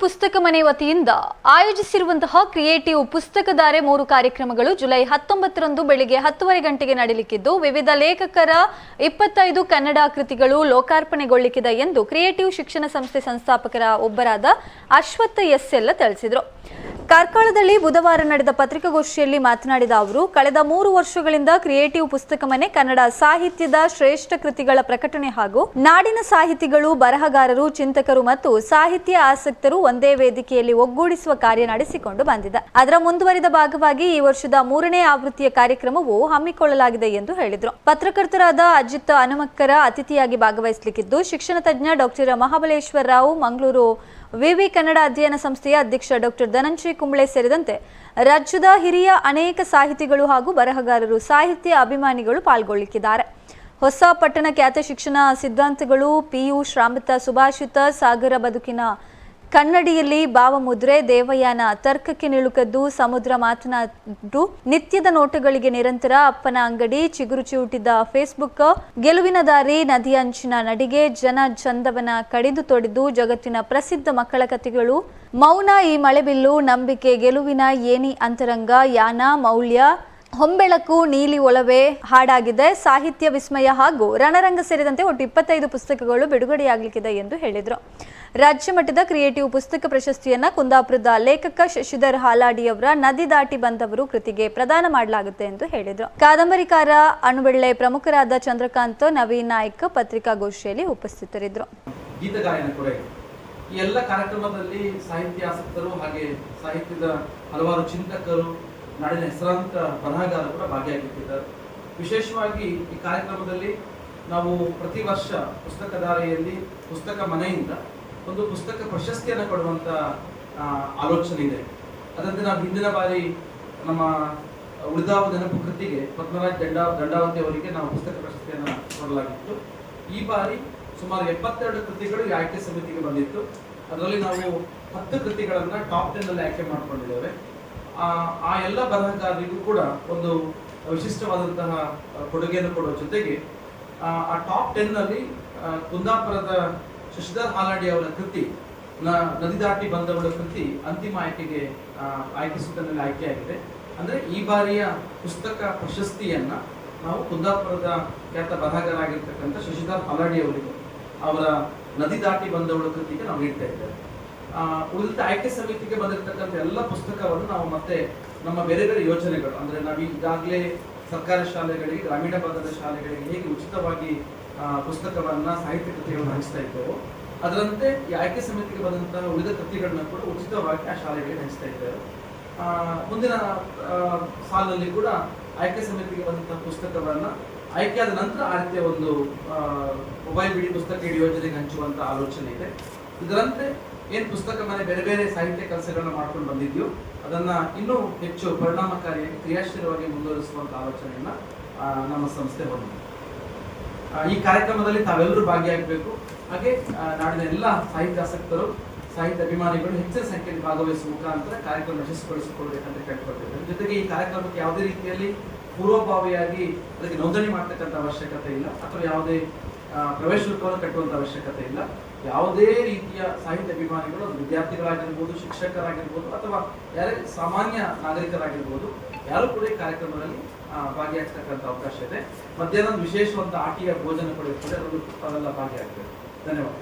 ಪುಸ್ತಕ ಮನೆ ವತಿಯಿಂದ ಆಯೋಜಿಸಿರುವಂತಹ ಕ್ರಿಯೇಟಿವ್ ಪುಸ್ತಕಧಾರೆ 3 ಕಾರ್ಯಕ್ರಮಗಳು ಜುಲೈ 19ರಂದು ಬೆಳಿಗ್ಗೆ 10:30 ಗಂಟೆಗೆ ನಡೆಯಲಿದ್ದು ವಿವಿಧ ಲೇಖಕರ 25 ಕನ್ನಡ ಕೃತಿಗಳು ಲೋಕಾರ್ಪಣೆಗೊಳ್ಳಲಿದೆ ಎಂದು ಕ್ರಿಯೇಟಿವ್ ಶಿಕ್ಷಣ ಸಂಸ್ಥೆ ಸಂಸ್ಥಾಪಕರ ಒಬ್ಬರಾದ ಅಶ್ವಥ್ ಎಸ್ಎಲ್ ತಿಳಿಸಿದರು. ಕಾರ್ಕಳದಲ್ಲಿ ಬುಧವಾರ ನಡೆದ ಪತ್ರಿಕಾಗೋಷ್ಠಿಯಲ್ಲಿ ಮಾತನಾಡಿದ ಅವರು, ಕಳೆದ 3 ವರ್ಷಗಳಿಂದ ಕ್ರಿಯೇಟಿವ್ ಪುಸ್ತಕ ಮನೆ ಕನ್ನಡ ಸಾಹಿತ್ಯದ ಶ್ರೇಷ್ಠ ಕೃತಿಗಳ ಪ್ರಕಟಣೆ ಹಾಗೂ ನಾಡಿನ ಸಾಹಿತಿಗಳು, ಬರಹಗಾರರು, ಚಿಂತಕರು ಮತ್ತು ಸಾಹಿತ್ಯ ಆಸಕ್ತರು ಒಂದೇ ವೇದಿಕೆಯಲ್ಲಿ ಒಗ್ಗೂಡಿಸುವ ಕಾರ್ಯ ನಡೆಸಿಕೊಂಡು ಬಂದಿದೆ. ಅದರ ಮುಂದುವರಿದ ಭಾಗವಾಗಿ ಈ ವರ್ಷದ 3ನೇ ಆವೃತ್ತಿಯ ಕಾರ್ಯಕ್ರಮವು ಹಮ್ಮಿಕೊಳ್ಳಲಾಗಿದೆ ಎಂದು ಹೇಳಿದರು. ಪತ್ರಕರ್ತರಾದ ಅಜಿತ್ ಹನುಮಕ್ಕರ ಅತಿಥಿಯಾಗಿ ಭಾಗವಹಿಸಲಿದ್ದು, ಶಿಕ್ಷಣ ತಜ್ಞ ಡಾಕ್ಟರ್ ಮಹಾಬಲೇಶ್ವರ ರಾವ್, ಮಂಗಳೂರು ವಿವಿ ಕನ್ನಡ ಅಧ್ಯಯನ ಸಂಸ್ಥೆಯ ಅಧ್ಯಕ್ಷ ಡಾಕ್ಟರ್ ಧನಂಜಯ ಕುಂಬ್ಳೆ ಸೇರಿದಂತೆ ರಾಜ್ಯದ ಹಿರಿಯ ಅನೇಕ ಸಾಹಿತಿಗಳು ಹಾಗೂ ಬರಹಗಾರರು, ಸಾಹಿತ್ಯ ಅಭಿಮಾನಿಗಳು ಪಾಲ್ಗೊಳ್ಳಲಿದ್ದಾರೆ. ಹೊಸ ಪಟ್ಟಣ ಖ್ಯಾತ ಶಿಕ್ಷಣ ಸಿದ್ಧಾಂತಗಳು, ಪಿಯು ಶ್ರಾಮಿತ ಸುಭಾಷಿತ, ಸಾಗರ ಬದುಕಿನ ಕನ್ನಡಿಯಲ್ಲಿ ಭಾವಮುದ್ರೆ, ದೇವಯಾನ, ತರ್ಕಕ್ಕೆ ನಿಲುಕದ್ದು, ಸಮುದ್ರ ಮಾತನಾಡು, ನಿತ್ಯದ ನೋಟಗಳಿಗೆ ನಿರಂತರ, ಅಪ್ಪನ ಅಂಗಡಿ, ಚಿಗುರು ಚಿವುಟಿದ ಫೇಸ್ಬುಕ್, ಗೆಲುವಿನ ದಾರಿ, ನದಿ ಅಂಚಿನ ನಡಿಗೆ, ಜನ ಚಂದವನ ಕಡಿದು ತೊಡೆದು, ಜಗತ್ತಿನ ಪ್ರಸಿದ್ಧ ಮಕ್ಕಳ ಕಥೆಗಳು, ಮೌನ, ಈ ಮಳೆಬಿಲ್ಲು, ನಂಬಿಕೆ, ಗೆಲುವಿನ ಏನಿ ಅಂತರಂಗ, ಯಾನ, ಮೌಲ್ಯ, ಹೊಂಬೆಳಕು, ನೀಲಿ ಒಳವೆ ಹಾಡಾಗಿದೆ, ಸಾಹಿತ್ಯ ವಿಸ್ಮಯ ಹಾಗೂ ರಣರಂಗ ಸೇರಿದಂತೆ ಒಟ್ಟು 25 ಪುಸ್ತಕಗಳು ಬಿಡುಗಡೆಯಾಗಲಿದೆ ಎಂದು ಹೇಳಿದರು. ರಾಜ್ಯ ಮಟ್ಟದ ಕ್ರಿಯೇಟಿವ್ ಪುಸ್ತಕ ಪ್ರಶಸ್ತಿಯನ್ನ ಕುಂದಾಪುರದ ಲೇಖಕ ಶಶಿಧರ್ ಹಾಲಾಡಿಯವರ ನದಿ ದಾಟಿ ಬಂದವರು ಕೃತಿಗೆ ಪ್ರದಾನ ಮಾಡಲಾಗುತ್ತೆ ಎಂದು ಹೇಳಿದರು. ಕಾದಂಬರಿಕಾರ ಅಣುಬೆಳ್ಳೆ ಪ್ರಮುಖರಾದ ಚಂದ್ರಕಾಂತ್, ನವೀನ್ ನಾಯ್ಕ್ ಪತ್ರಿಕಾಗೋಷ್ಠಿಯಲ್ಲಿ ಉಪಸ್ಥಿತರಿದ್ದರು. ಈ ಎಲ್ಲ ಕಾರ್ಯಕ್ರಮದಲ್ಲಿ ಸಾಹಿತ್ಯ ಆಸಕ್ತರು ಹಾಗೆ ಸಾಹಿತ್ಯದ ಹಲವಾರು ಚಿಂತಕರು, ನಾಡಿನ ಹೆಸರಾಂತ ಬರಹಗಾರರು ಕೂಡ ಭಾಗಿಯಾಗಿದ್ದಾರೆ. ವಿಶೇಷವಾಗಿ ಈ ಕಾರ್ಯಕ್ರಮದಲ್ಲಿ ನಾವು ಪ್ರತಿ ವರ್ಷ ಪುಸ್ತಕಧಾರೆಯಲ್ಲಿ ಪುಸ್ತಕ ಮನೆಯಿಂದ ಒಂದು ಪುಸ್ತಕ ಪ್ರಶಸ್ತಿಯನ್ನು ಕೊಡುವಂತ ಆಲೋಚನೆ ಇದೆ. ಅದರಂತೆ ನಾವು ಹಿಂದಿನ ಬಾರಿ ನಮ್ಮ ಉಳಿದಾವ ನೆನಪು ಕೃತಿಗೆ ಪದ್ಮರಾಜ್ ದಂಡಾವತಿ ಅವರಿಗೆ ನಾವು ಪುಸ್ತಕ ಪ್ರಶಸ್ತಿಯನ್ನು ಕೊಡಲಾಗಿತ್ತು. ಈ ಬಾರಿ ಸುಮಾರು 72 ಕೃತಿಗಳು ಈ ಆಯ್ಕೆ ಸಮಿತಿಗೆ ಬಂದಿತ್ತು. ಅದರಲ್ಲಿ ನಾವು 10 ಕೃತಿಗಳನ್ನ ಟಾಪ್ 10 ನಲ್ಲಿ ಆಯ್ಕೆ ಮಾಡಿಕೊಂಡಿದ್ದೇವೆ. ಆ ಎಲ್ಲ ಬರಹಗಾರರಿಗೂ ಕೂಡ ಒಂದು ವಿಶಿಷ್ಟವಾದಂತಹ ಕೊಡುಗೆಯನ್ನು ಕೊಡುವ ಜೊತೆಗೆ ಆ ಟಾಪ್ 10 ನಲ್ಲಿ ಕುಂದಾಪುರದ ಶಶಿಧರ್ ಹಾಲಾಡಿ ಅವರ ಕೃತಿ ನದಿ ದಾಟಿ ಬಂದವಳ ಕೃತಿ ಅಂತಿಮ ಆಯ್ಕೆಗೆ ಆಯ್ಕೆ ಸುತ್ತಿನಲ್ಲಿ ಆಯ್ಕೆಯಾಗಿದೆ. ಅಂದ್ರೆ ಈ ಬಾರಿಯ ಪುಸ್ತಕ ಪ್ರಶಸ್ತಿಯನ್ನ ನಾವು ಕುಂದಾಪುರದ ಖ್ಯಾತ ಬರಹಗಾರರಾಗಿರ್ತಕ್ಕಂಥ ಶಶಿಧರ್ ಹಾಲಾಡಿ ಅವರಿಗೆ ಅವರ ನದಿ ದಾಟಿ ಬಂದವಳ ಕೃತಿಗೆ ನಾವು ನೀಡ್ತಾ ಇದ್ದೇವೆ. ಉಳಿದ ಆಯ್ಕೆ ಸಮಿತಿಗೆ ಬಂದಿರತಕ್ಕಂಥ ಎಲ್ಲ ಪುಸ್ತಕವನ್ನು ನಾವು ಮತ್ತೆ ನಮ್ಮ ಬೇರೆ ಬೇರೆ ಯೋಜನೆಗಳು, ಅಂದ್ರೆ ನಾವು ಈಗಾಗಲೇ ಸರ್ಕಾರಿ ಶಾಲೆಗಳಿಗೆ, ಗ್ರಾಮೀಣ ಭಾಗದ ಶಾಲೆಗಳಿಗೆ ಹೇಗೆ ಉಚಿತವಾಗಿ ಪುಸ್ತಕವನ್ನ, ಸಾಹಿತ್ಯ ಕೃತಿಗಳನ್ನು ಹಂಚ್ತಾ ಇದ್ದೇವೆ, ಅದರಂತೆ ಈ ಆಯ್ಕೆ ಸಮಿತಿಗೆ ಬಂದಂತಹ ಉಳಿದ ಕೃತಿಗಳನ್ನ ಕೂಡ ಉಚಿತವಾಗಿ ಆ ಶಾಲೆಗಳಿಗೆ ಹಂಚ್ತಾ ಇದ್ದೇವೆ. ಮುಂದಿನ ಸಾಲಿನಲ್ಲಿ ಕೂಡ ಆಯ್ಕೆ ಸಮಿತಿಗೆ ಬಂದಂತಹ ಪುಸ್ತಕವನ್ನ ಆಯ್ಕೆಯಾದ ನಂತರ ಆ ರೀತಿಯ ಒಂದು ಮೊಬೈಲ್ ಬಿಡಿ ಪುಸ್ತಕ ಯೋಜನೆಗೆ ಹಂಚುವಂತ ಆಲೋಚನೆ ಇದೆ. ಇದರಂತೆ ಏನ್ ಪುಸ್ತಕ ಮನೆ ಬೇರೆ ಬೇರೆ ಸಾಹಿತ್ಯ ಕೆಲಸಗಳನ್ನ ಮಾಡ್ಕೊಂಡು ಬಂದಿದ್ಯೋ ಅದನ್ನ ಇನ್ನೂ ಹೆಚ್ಚು ಪರಿಣಾಮಕಾರಿಯಾಗಿ ಕ್ರಿಯಾಶೀಲವಾಗಿ ಮುಂದುವರಿಸುವಂತ ಆಲೋಚನೆಯನ್ನ ನಮ್ಮ ಸಂಸ್ಥೆ ಹೊಂದಿದೆ. ಈ ಕಾರ್ಯಕ್ರಮದಲ್ಲಿ ತಾವೆಲ್ಲರೂ ಭಾಗಿಯಾಗಬೇಕು. ಹಾಗೆ ನಾಡಿನ ಎಲ್ಲ ಸಾಹಿತ್ಯ ಆಸಕ್ತರು, ಸಾಹಿತ್ಯ ಅಭಿಮಾನಿಗಳು ಹೆಚ್ಚಿನ ಸಂಖ್ಯೆಯಲ್ಲಿ ಭಾಗವಹಿಸುವ ಮುಖಾಂತರ ಕಾರ್ಯಕ್ರಮ ಯಶಸ್ವಿಗೊಳಿಸಿಕೊಳ್ಬೇಕಂತ ಕೇಳ್ಕೊಳ್ತೇವೆ. ಜೊತೆಗೆ ಈ ಕಾರ್ಯಕ್ರಮಕ್ಕೆ ಯಾವುದೇ ರೀತಿಯಲ್ಲಿ ಪೂರ್ವಭಾವಿಯಾಗಿ ಅದಕ್ಕೆ ನೋಂದಣಿ ಮಾಡ್ತಕ್ಕಂಥ ಅವಶ್ಯಕತೆ ಇಲ್ಲ, ಅಥವಾ ಯಾವುದೇ ಪ್ರವೇಶ ಶುಲ್ಕವನ್ನು ಕಟ್ಟುವಂತ ಅವಶ್ಯಕತೆ ಇಲ್ಲ. ಯಾವುದೇ ರೀತಿಯ ಸಾಹಿತ್ಯ ಅಭಿಮಾನಿಗಳು, ವಿದ್ಯಾರ್ಥಿಗಳಾಗಿರ್ಬೋದು, ಶಿಕ್ಷಕರಾಗಿರ್ಬೋದು, ಅಥವಾ ಯಾರೇ ಸಾಮಾನ್ಯ ನಾಗರಿಕರಾಗಿರ್ಬೋದು, ಯಾರು ಕೂಡ ಈ ಕಾರ್ಯಕ್ರಮದಲ್ಲಿ ಭಾಗಿಯಾಗ್ತಕ್ಕಂಥ ಅವಕಾಶ ಇದೆ. ಮಧ್ಯಾಹ್ನ ವಿಶೇಷವಾದ ಆಟಿಯ ಭೋಜನ ಕೂಡ ಇರ್ತದೆ, ಅದರಲ್ಲೂ ತಾವೆಲ್ಲ ಭಾಗಿಯಾಗಬೇಕು. ಧನ್ಯವಾದ.